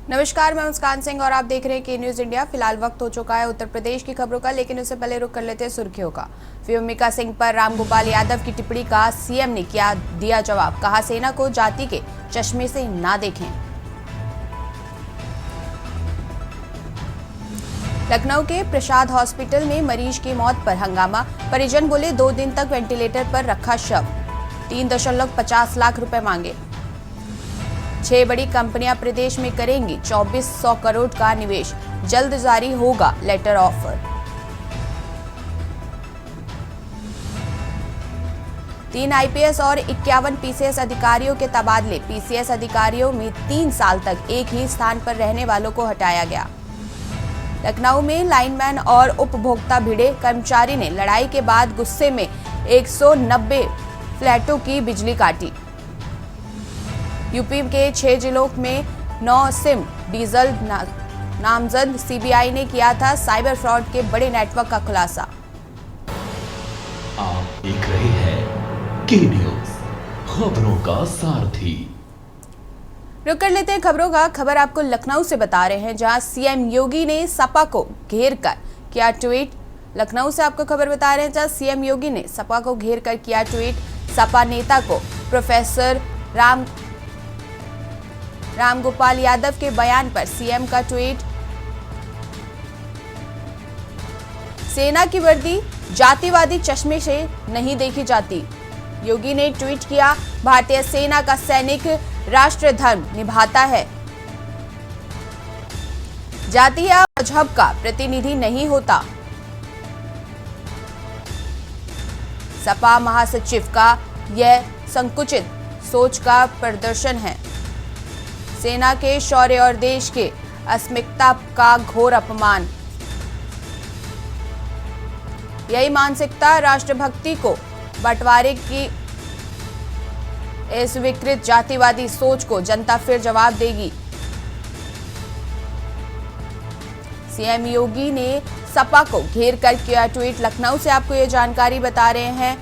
नमस्कार, मैं मुस्कान सिंह और आप देख रहे हैं के न्यूज इंडिया। फिलहाल वक्त हो चुका है उत्तर प्रदेश की खबरों का, लेकिन उससे पहले रुक कर लेते हैं सुर्खियों का। व्योमिका सिंह पर रामगोपाल यादव की टिप्पणी का सीएम ने क्या दिया जवाब। कहा, सेना को जाति के चश्मे से ना देखें। लखनऊ के प्रसाद हॉस्पिटल में मरीज की मौत पर हंगामा। परिजन बोले 2 दिन तक वेंटिलेटर पर रखा शव। 3.50 लाख रुपए मांगे। 6 बड़ी कंपनियां प्रदेश में करेंगी 2400 करोड़ का निवेश। जल्द जारी होगा लेटर ऑफर। 3 आईपीएस और 51 पीसीएस अधिकारियों के तबादले। पीसीएस अधिकारियों में 3 साल तक एक ही स्थान पर रहने वालों को हटाया गया। लखनऊ में लाइनमैन और उपभोक्ता भिड़े। कर्मचारी ने लड़ाई के बाद गुस्से में 190 फ्लैटों की बिजली काटी। यूपी के 6 जिलों में 9 सिम डीजल नामजद। सीबीआई ने किया था साइबर फ्रॉड के बड़े नेटवर्क का खुलासा। आप देख रहे हैं के न्यूज, खबरों का सारथी। रुक कर लेते हैं खबरों का। खबर आपको लखनऊ से बता रहे हैं, जहां सीएम योगी ने सपा को घेर कर किया ट्वीट। लखनऊ से आपको खबर बता रहे हैं, जहां सीएम योगी ने सपा को घेर कर किया ट्वीट। सपा नेता को प्रोफेसर रामगोपाल यादव के बयान पर सीएम का ट्वीट। सेना की वर्दी जातिवादी चश्मे से नहीं देखी जाती। योगी ने ट्वीट किया, भारतीय सेना का सैनिक राष्ट्र धर्म निभाता है, जाति या मजहब का प्रतिनिधि नहीं होता। सपा महासचिव का यह संकुचित सोच का प्रदर्शन है। सेना के शौर्य और देश के अस्मिता का घोर अपमान। यही मानसिकता राष्ट्रभक्ति को बंटवारे की इस विकृत जातिवादी सोच को जनता फिर जवाब देगी। सीएम योगी ने सपा को घेर कर किया ट्वीट। लखनऊ से आपको ये जानकारी बता रहे हैं।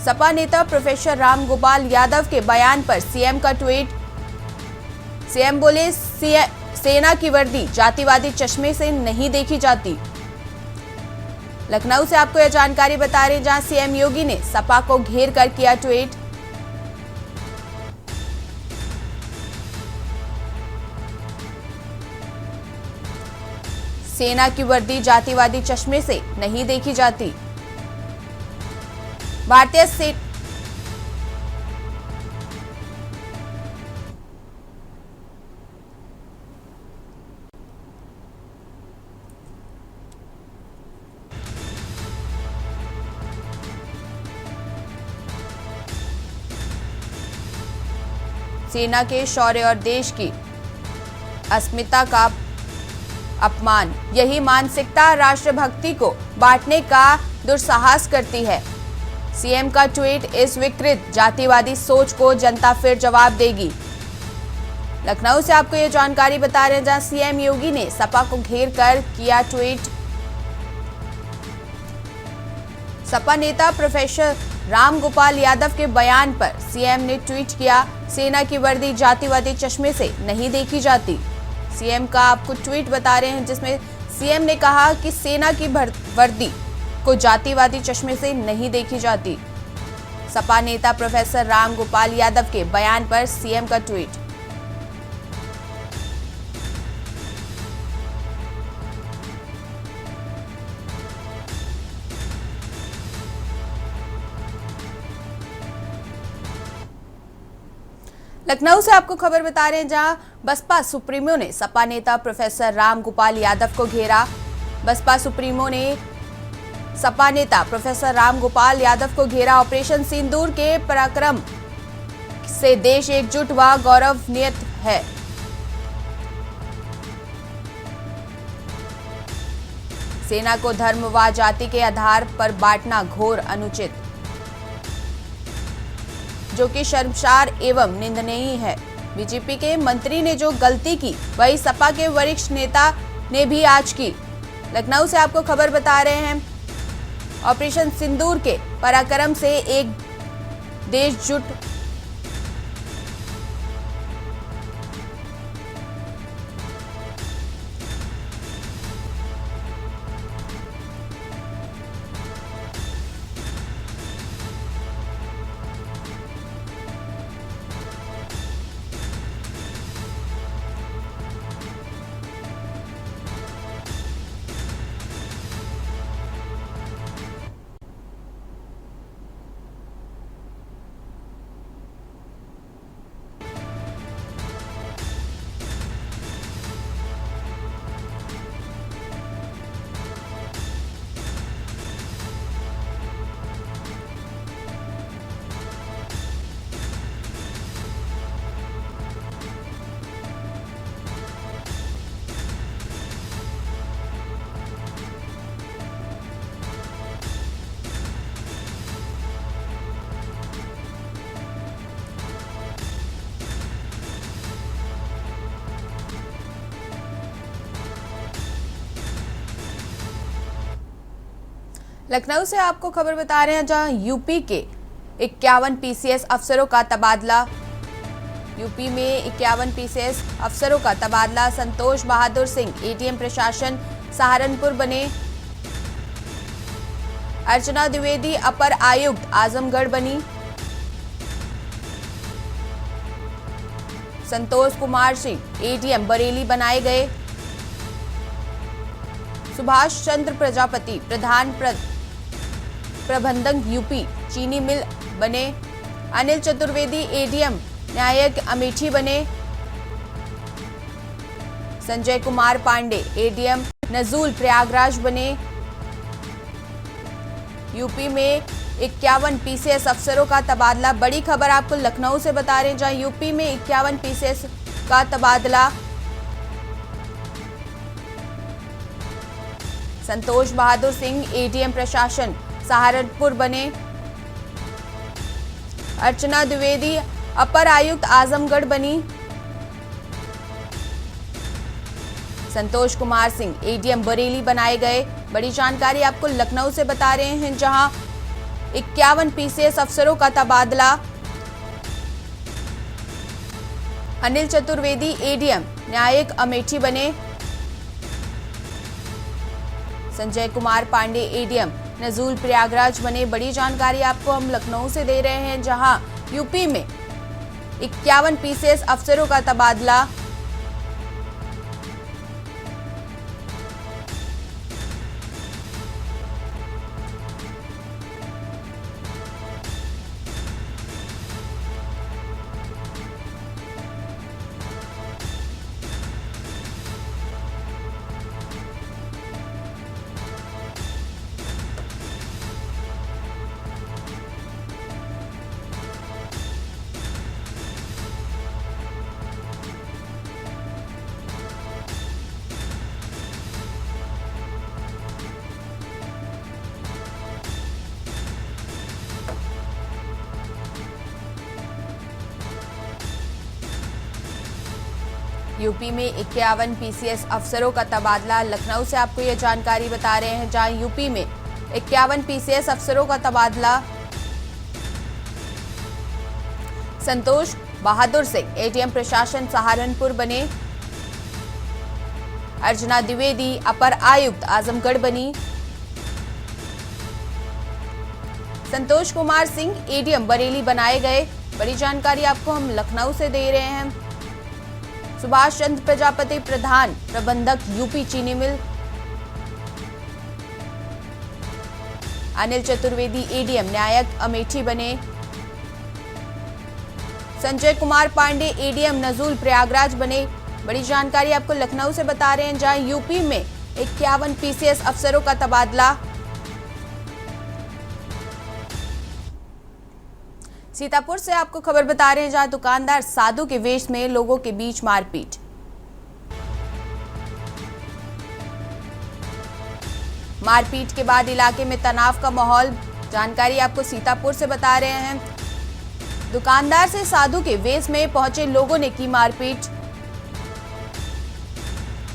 सपा नेता प्रोफेसर रामगोपाल यादव के बयान पर सीएम का ट्वीट। सीएम बोले, सेना की वर्दी जातिवादी चश्मे से नहीं देखी जाती। लखनऊ से आपको यह जानकारी बता रहे हैं, जहां सीएम योगी ने सपा को घेर कर किया ट्वीट। सेना की वर्दी जातिवादी चश्मे से नहीं देखी जाती। भारतीय सेना के शौर्य और देश की अस्मिता का अपमान। यही मानसिकता राष्ट्रभक्ति को बांटने का दुस्साहस करती है। सीएम का ट्वीट, इस विकृत जातिवादी सोच को जनता फिर जवाब देगी। लखनऊ से आपको ये जानकारी बता रहे हैं, जहां सीएम योगी ने सपा को घेर कर किया ट्वीट। सपा नेता प्रोफेसर रामगोपाल यादव के बयान पर सीएम ने ट्वीट किया, सेना की वर्दी जातिवादी चश्मे से नहीं देखी जाती। सीएम का आपको ट्वीट बता रहे हैं, जिसमें सीएम ने कहा कि सेना की वर्दी को जातिवादी चश्मे से नहीं देखी जाती। सपा नेता प्रोफेसर रामगोपाल यादव के बयान पर सीएम का ट्वीट। लखनऊ से आपको खबर बता रहे हैं, जहां बसपा सुप्रीमो ने सपा नेता प्रोफेसर रामगोपाल यादव को घेरा। बसपा सुप्रीमो ने सपा नेता प्रोफेसर रामगोपाल यादव को घेरा। ऑपरेशन सिंदूर के पराक्रम से देश एकजुट व गौरवान्वित है। सेना को धर्म व जाति के आधार पर बांटना घोर अनुचित, जो कि शर्मसार एवं निंदनीय है। बीजेपी के मंत्री ने जो गलती की, वही सपा के वरिष्ठ नेता ने भी आज की। लखनऊ से आपको खबर बता रहे हैं, ऑपरेशन सिंदूर के पराक्रम से एक देश जुट लखनऊ से आपको खबर बता रहे हैं, जहां यूपी के 51 पीसीएस अफसरों का तबादला। यूपी में 51 पीसीएस अफसरों का तबादला। संतोष बहादुर सिंह एडीएम प्रशासन सहारनपुर बने। अर्चना द्विवेदी अपर आयुक्त आजमगढ़ बनी। संतोष कुमार सिंह एडीएम बरेली बनाए गए। सुभाष चंद्र प्रजापति प्रधान प्रबंधक यूपी चीनी मिल बने। अनिल चतुर्वेदी एडीएम न्यायिक अमेठी बने। संजय कुमार पांडे एडीएम नजूल प्रयागराज बने। यूपी में 51 पीसीएस अफसरों का तबादला। बड़ी खबर आपको लखनऊ से बता रहे हैं, जहां यूपी में 51 पीसीएस का तबादला। संतोष बहादुर सिंह एडीएम प्रशासन सहारनपुर बने। अर्चना द्विवेदी अपर आयुक्त आजमगढ़ बनी। संतोष कुमार सिंह एडीएम बरेली बनाए गए। बड़ी जानकारी आपको लखनऊ से बता रहे हैं, जहां 51 पीसीएस अफसरों का तबादला। अनिल चतुर्वेदी एडीएम न्यायिक अमेठी बने। संजय कुमार पांडे एडीएम नजूल प्रयागराज बने। बड़ी जानकारी आपको हम लखनऊ से दे रहे हैं, जहां यूपी में 51 पीसीएस अफसरों का तबादला। यूपी में 51 पीसीएस अफसरों का तबादला। लखनऊ से आपको यह जानकारी बता रहे हैं, जहां यूपी में 51 पीसीएस अफसरों का तबादला। संतोष बहादुर सिंह एडीएम प्रशासन सहारनपुर बने। अर्चना द्विवेदी अपर आयुक्त आजमगढ़ बनी। संतोष कुमार सिंह एडीएम बरेली बनाए गए। बड़ी जानकारी आपको हम लखनऊ से दे रहे हैं। सुभाष चंद्र प्रजापति प्रधान प्रबंधक यूपी चीनी मिल। अनिल चतुर्वेदी एडीएम न्यायिक अमेठी बने। संजय कुमार पांडे एडीएम नजूल प्रयागराज बने। बड़ी जानकारी आपको लखनऊ से बता रहे हैं, जहां यूपी में 51 पीसीएस अफसरों का तबादला। सीतापुर से आपको खबर बता रहे हैं, जहां दुकानदार साधु के वेश में लोगों के बीच मारपीट। मारपीट के बाद इलाके में तनाव का माहौल। जानकारी आपको सीतापुर से बता रहे हैं। दुकानदार से साधु के वेश में पहुंचे लोगों ने की मारपीट।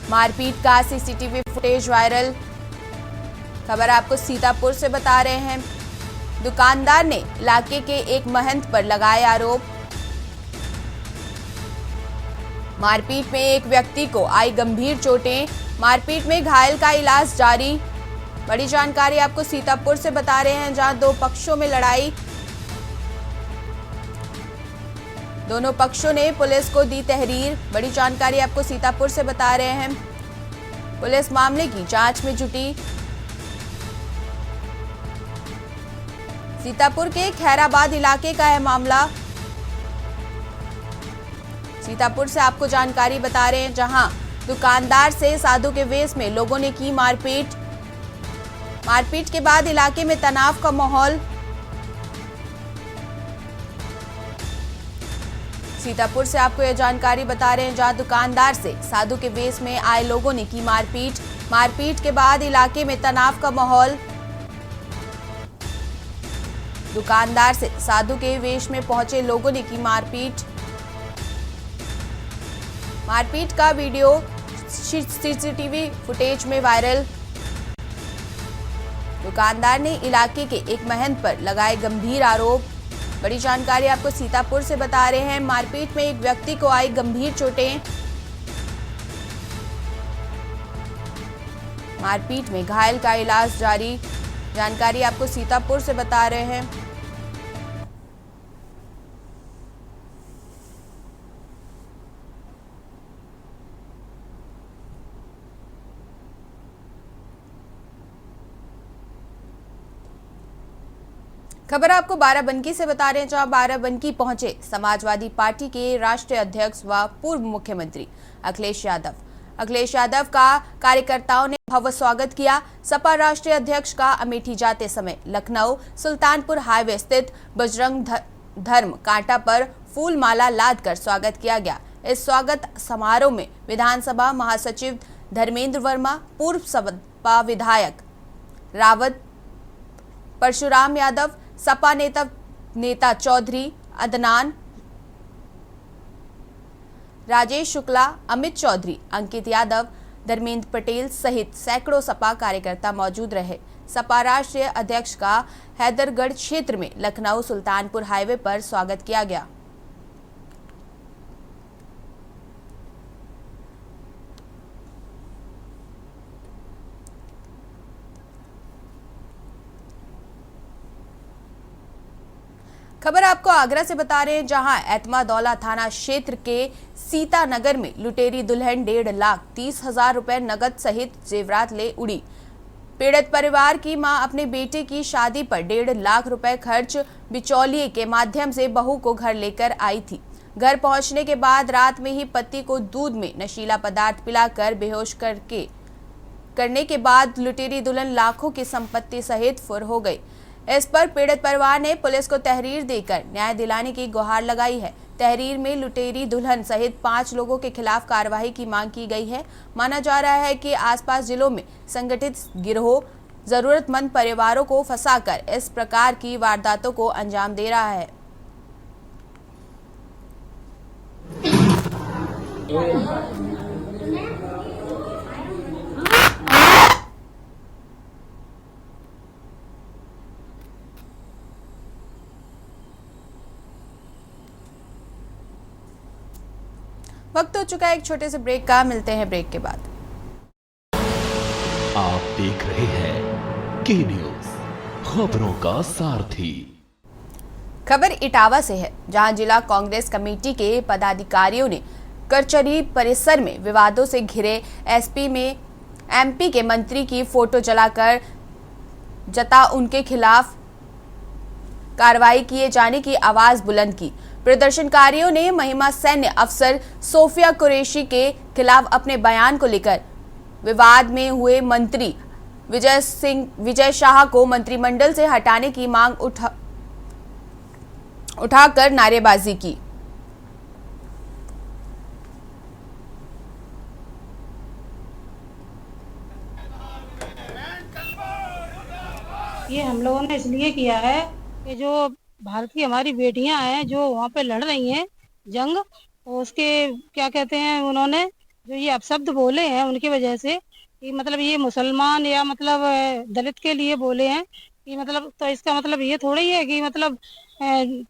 मारपीट का सीसीटीवी फुटेज वायरल। खबर आपको सीतापुर से बता रहे हैं। दुकानदार ने इलाके के एक महंत पर लगाए आरोप। मारपीट में एक व्यक्ति को आई गंभीर चोटें। मारपीट में घायल का इलाज जारी। बड़ी जानकारी आपको सीतापुर से बता रहे हैं, जहां दो पक्षों में लड़ाई। दोनों पक्षों ने पुलिस को दी तहरीर। बड़ी जानकारी आपको सीतापुर से बता रहे हैं। पुलिस मामले की जांच में जुटी। सीतापुर के खैराबाद इलाके का है मामला। सीतापुर से आपको जानकारी बता रहे हैं, जहां दुकानदार से साधु के वेश में लोगों ने की मारपीट। मारपीट के बाद इलाके में तनाव का माहौल। सीतापुर से आपको यह जानकारी बता रहे हैं, जहां दुकानदार से साधु के वेश में आए लोगों ने की मारपीट। मारपीट के बाद इलाके में तनाव का माहौल। दुकानदार से साधु के वेश में पहुंचे लोगों ने की मारपीट। मारपीट का वीडियो सीसीटीवी फुटेज में वायरल। दुकानदार ने इलाके के एक महंत पर लगाए गंभीर आरोप। बड़ी जानकारी आपको सीतापुर से बता रहे हैं। मारपीट में एक व्यक्ति को आई गंभीर चोटें। मारपीट में घायल का इलाज जारी। जानकारी आपको सीतापुर से बता रहे हैं। खबर आपको बाराबंकी से बता रहे हैं, जहां बाराबंकी पहुंचे समाजवादी पार्टी के राष्ट्रीय अध्यक्ष व पूर्व मुख्यमंत्री अखिलेश यादव। अखिलेश यादव का कार्यकर्ताओं ने भव्य स्वागत किया। सपा राष्ट्रीय अध्यक्ष का अमेठी जाते समय लखनऊ सुल्तानपुर हाईवे स्थित बजरंग धर्म कांटा पर फूल माला लाद कर स्वागत किया गया। इस स्वागत समारोह में विधानसभा महासचिव धर्मेंद्र वर्मा, पूर्व सपा विधायक रावत परशुराम यादव, सपा नेता चौधरी अदनान, राजेश शुक्ला, अमित चौधरी, अंकित यादव, धर्मेंद्र पटेल सहित सैकड़ों सपा कार्यकर्ता मौजूद रहे। सपा राष्ट्रीय अध्यक्ष का हैदरगढ़ क्षेत्र में लखनऊ सुल्तानपुर हाईवे पर स्वागत किया गया। खबर आपको आगरा से बता रहे हैं, जहां एतमादौला थाना क्षेत्र के सीतानगर में लुटेरी दुल्हन 1,30,30,000 रुपए नगद सहित जेवरात ले उड़ी। पीड़ित परिवार की मां अपने बेटे की शादी पर 1.5 लाख रुपए खर्च बिचौलिए के माध्यम से बहू को घर लेकर आई थी। घर पहुंचने के बाद रात में ही पति को दूध में नशीला पदार्थ पिलाकर बेहोश करने के बाद लुटेरी दुल्हन लाखों की संपत्ति सहित फुर हो गई। इस पर पीड़ित परिवार ने पुलिस को तहरीर देकर न्याय दिलाने की गुहार लगाई है। तहरीर में लुटेरी दुल्हन सहित 5 लोगों के खिलाफ कार्रवाई की मांग की गई है। माना जा रहा है कि आसपास जिलों में संगठित गिरोह जरूरतमंद परिवारों को फंसाकर इस प्रकार की वारदातों को अंजाम दे रहा है। वक्त हो चुका है एक छोटे से ब्रेक का। मिलते हैं ब्रेक के बाद। आप देख रहे हैं के न्यूज, खबरों का सारथी। खबर इटावा से है, जहां जिला कांग्रेस कमेटी के पदाधिकारियों ने करचरी परिसर में विवादों से घिरे एसपी में एमपी के मंत्री की फोटो जलाकर उनके खिलाफ कार्रवाई किए जाने की आवाज बुलंद की। प्रदर्शनकारियों ने महिमा सैन्य अफसर सोफिया कुरैशी के खिलाफ अपने बयान को लेकर विवाद में हुए मंत्री विजय शाह को मंत्रिमंडल से हटाने की मांग उठाकर नारेबाजी की। ये हम लोगों ने इसलिए किया है कि जो भारत की हमारी बेटियां हैं जो वहाँ पे लड़ रही हैं जंग, तो उसके क्या कहते हैं उन्होंने जो ये अपशब्द बोले हैं उनकी वजह से कि मतलब ये मुसलमान या मतलब दलित के लिए बोले हैं कि मतलब, तो इसका मतलब ये थोड़ा ही है कि मतलब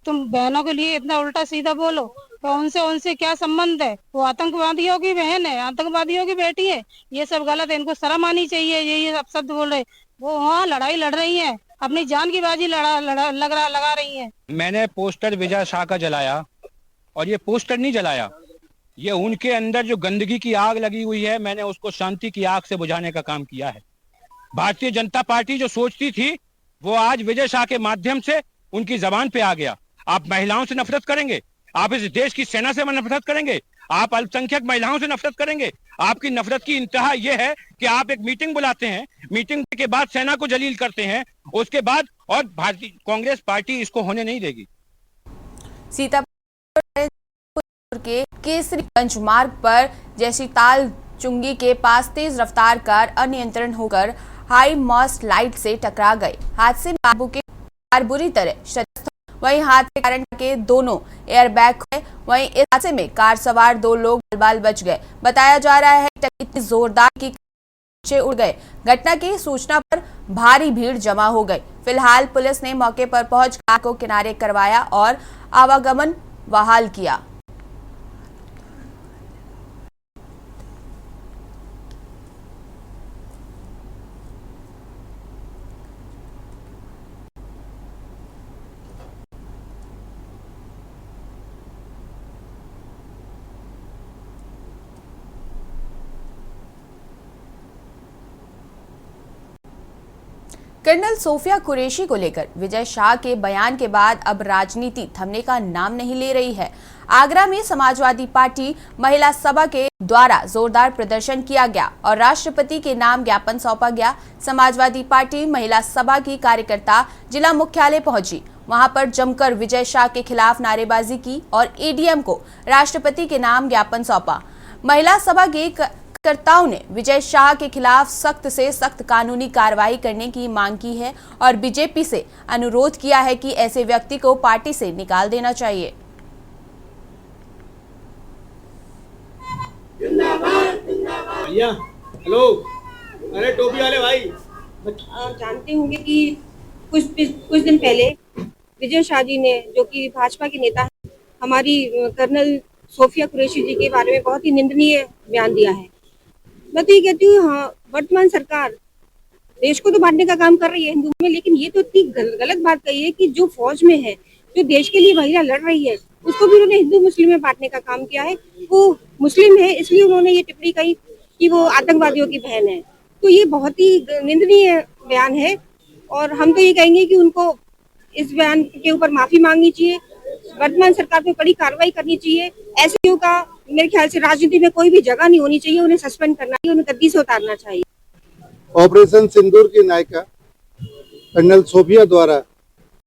तुम बहनों के लिए इतना उल्टा सीधा बोलो, तो उनसे क्या संबंध है? वो आतंकवादियों की बहन है, आतंकवादियों की बेटी है, ये सब गलत है, इनको शर्म आनी चाहिए। ये अपशब्द बोल रहे, वो वहाँ लड़ाई लड़ रही है, अपनी जान की बाजी लगा रही है। मैंने पोस्टर विजय शाह का जलाया और ये पोस्टर नहीं जलाया, ये उनके अंदर जो गंदगी की आग लगी हुई है, मैंने उसको शांति की आग से बुझाने का काम किया है। भारतीय जनता पार्टी जो सोचती थी वो आज विजय शाह के माध्यम से उनकी जबान पे आ गया। आप महिलाओं से नफरत करेंगे, आप इस देश की सेना से नफरत करेंगे, आप अल्पसंख्यक महिलाओं से नफरत करेंगे। आपकी नफरत की इंतहा यह है कि आप एक मीटिंग बुलाते हैं, मीटिंग के बाद सेना को जलील करते हैं, उसके बाद और भारतीय कांग्रेस पार्टी इसको होने नहीं देगी। सीतापुर के केसरीगंज मार्ग पर जैसीताल चुंगी के पास तेज रफ्तार कार अनियंत्रण होकर हाई मास्ट लाइट से टकरा गई। हादसे में कार बुरी तरह क्षतिग्रस्त, वहीं हादसे के कारण के दोनों एयरबैग खुले। वहीं इस हादसे में कार सवार 2 लोग बाल बच गए। बताया जा रहा है कि इतनी जोरदार की नीचे उड़ गए। घटना की सूचना पर भारी भीड़ जमा हो गई। फिलहाल पुलिस ने मौके पर पहुंच कार को किनारे करवाया और आवागमन बहाल किया। कर्नल सोफिया कुरैशी को लेकर विजय शाह के बयान के बाद अब राजनीति थमने का नाम नहीं ले रही है। आगरा में समाजवादी पार्टी महिला सभा के द्वारा जोरदार प्रदर्शन किया गया और राष्ट्रपति के नाम ज्ञापन सौंपा गया। समाजवादी पार्टी महिला सभा की कार्यकर्ता जिला मुख्यालय पहुंची। वहां पर जमकर विजय शाह के खिलाफ नारेबाजी की और एडीएम को राष्ट्रपति के नाम ज्ञापन सौंपा। महिला सभा के कार्यकर्ताओं ने विजय शाह के खिलाफ सख्त से सख्त कानूनी कार्रवाई करने की मांग की है और बीजेपी से अनुरोध किया है कि ऐसे व्यक्ति को पार्टी से निकाल देना चाहिए। भैया हेलो, अरे टोपी वाले भाई, आप जानते होंगे कि कुछ दिन पहले विजय शाह जी ने, जो कि भाजपा के नेता हैं, हमारी कर्नल सोफिया कुरैशी जी के बारे में बहुत ही निंदनीय बयान दिया है। मैं तो ये कहती हूँ, हाँ, वर्तमान सरकार देश को तो बांटने का काम कर रही है हिंदू में, लेकिन ये तो इतनी गलत बात कही है कि जो फौज में है, जो देश के लिए महिला लड़ रही है, उसको भी उन्होंने हिंदू मुस्लिम में बांटने का काम किया है। वो मुस्लिम है इसलिए उन्होंने ये टिप्पणी कही कि वो आतंकवादियों की बहन है। तो ये बहुत ही निंदनीय बयान है और हम तो ये कहेंगे कि उनको इस बयान के ऊपर माफी मांगनी चाहिए। वर्तमान सरकार को कड़ी कार्रवाई करनी चाहिए। ऐसे लोगों का मेरे ख्याल से राजनीति में कोई भी जगह नहीं होनी चाहिए। उन्हें सस्पेंड करना चाहिए, उन्हें गद्दी से उतारना चाहिए। ऑपरेशन सिंदूर की नायिका कर्नल सोफिया द्वारा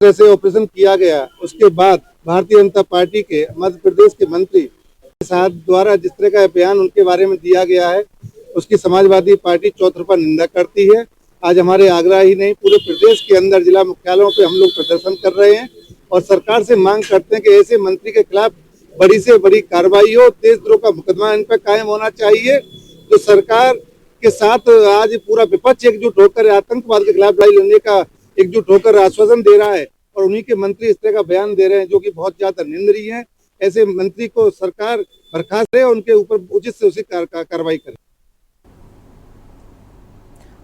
जैसे ऑपरेशन किया गया, उसके बाद भारतीय जनता पार्टी के मध्य प्रदेश के मंत्री साहब द्वारा जिस तरह का बयान उनके बारे में दिया गया है, उसकी समाजवादी पार्टी चौतरफा निंदा करती है। आज हमारे आगरा ही नहीं, पूरे प्रदेश के अंदर जिला मुख्यालयों पे हम लोग प्रदर्शन कर रहे हैं और सरकार से मांग करते हैं कि ऐसे मंत्री के खिलाफ बड़ी से बड़ी कार्रवाई हो। देशद्रोह का मुकदमा इन पर कायम होना चाहिए। जो सरकार के साथ आज पूरा विपक्ष एकजुट होकर आतंकवाद के खिलाफ लड़ाई लड़ने का एकजुट होकर आश्वासन दे रहा है और उन्हीं के मंत्री इस तरह का बयान दे रहे हैं जो कि बहुत ज्यादा निंदनीय है। ऐसे मंत्री को सरकार बर्खास्त करे और उनके ऊपर उचित से उचित कार्रवाई करे।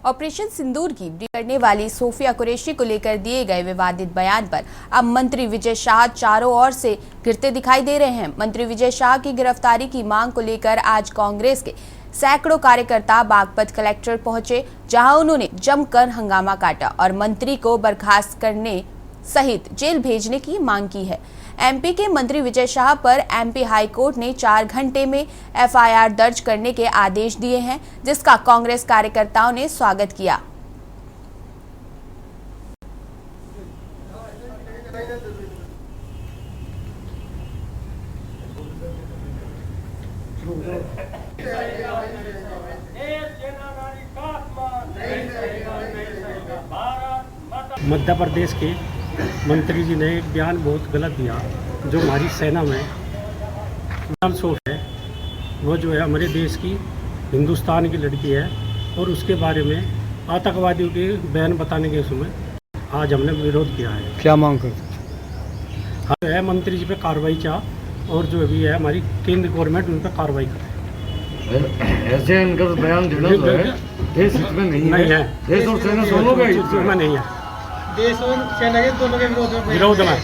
ऑपरेशन सिंदूर की ब्रीफ करने वाली सोफिया कुरैशी को लेकर दिए गए विवादित बयान पर अब मंत्री विजय शाह चारों ओर से घिरते दिखाई दे रहे हैं। मंत्री विजय शाह की गिरफ्तारी की मांग को लेकर आज कांग्रेस के सैकड़ों कार्यकर्ता बागपत कलेक्टर पहुंचे, जहां उन्होंने जमकर हंगामा काटा और मंत्री को बर्खास्त करने सहित जेल भेजने की मांग की है। एमपी के मंत्री विजय शाह पर एमपी हाई कोर्ट ने 4 घंटे में एफआईआर दर्ज करने के आदेश दिए हैं, जिसका कांग्रेस कार्यकर्ताओं ने स्वागत किया। मध्य प्रदेश के मंत्री जी ने एक बयान बहुत गलत दिया। जो हमारी सेना में नाम सोफ है, वो जो है हमारे देश की, हिंदुस्तान की लड़की है और उसके बारे में आतंकवादियों के बयान बताने के उसमें आज हमने विरोध किया है। क्या मांग करते हम है मंत्री जी पे कार्रवाई चाह और जो भी है हमारी केंद्र गवर्नमेंट उन पर कार्रवाई करे। ऐसे इनका बयान देना तो है, देश हित में नहीं है। देश और सेना दोनों का हित में नहीं है। देश और सेना के दोनों के विरोध में।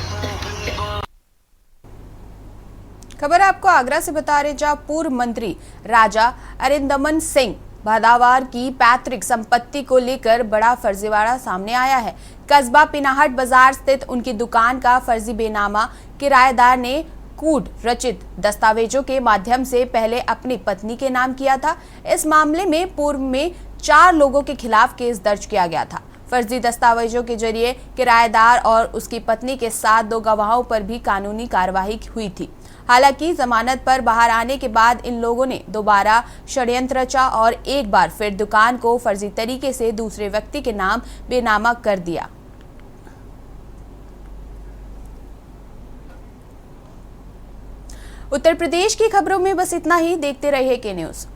खबर आपको आगरा से बता रहे, जहां पूर्व मंत्री राजा अरिंदमन सिंह भादावार की पैतृक संपत्ति को लेकर बड़ा फर्जीवाड़ा सामने आया है। कस्बा पिनाहट बाजार स्थित उनकी दुकान का फर्जी बेनामा किराएदार ने कूट रचित दस्तावेजों के माध्यम से पहले अपनी पत्नी के नाम किया था। इस मामले में पूर्व में 4 लोगों के खिलाफ केस दर्ज किया गया था। फर्जी दस्तावेजों के जरिए किराएदार और उसकी पत्नी के साथ 2 गवाहों पर भी कानूनी कार्रवाई हुई थी। हालांकि जमानत पर बाहर आने के बाद इन लोगों ने दोबारा षड्यंत्र रचा और एक बार फिर दुकान को फर्जी तरीके से दूसरे व्यक्ति के नाम बेनामा कर दिया। उत्तर प्रदेश की खबरों में बस इतना ही। देखते रहिए के न्यूज़।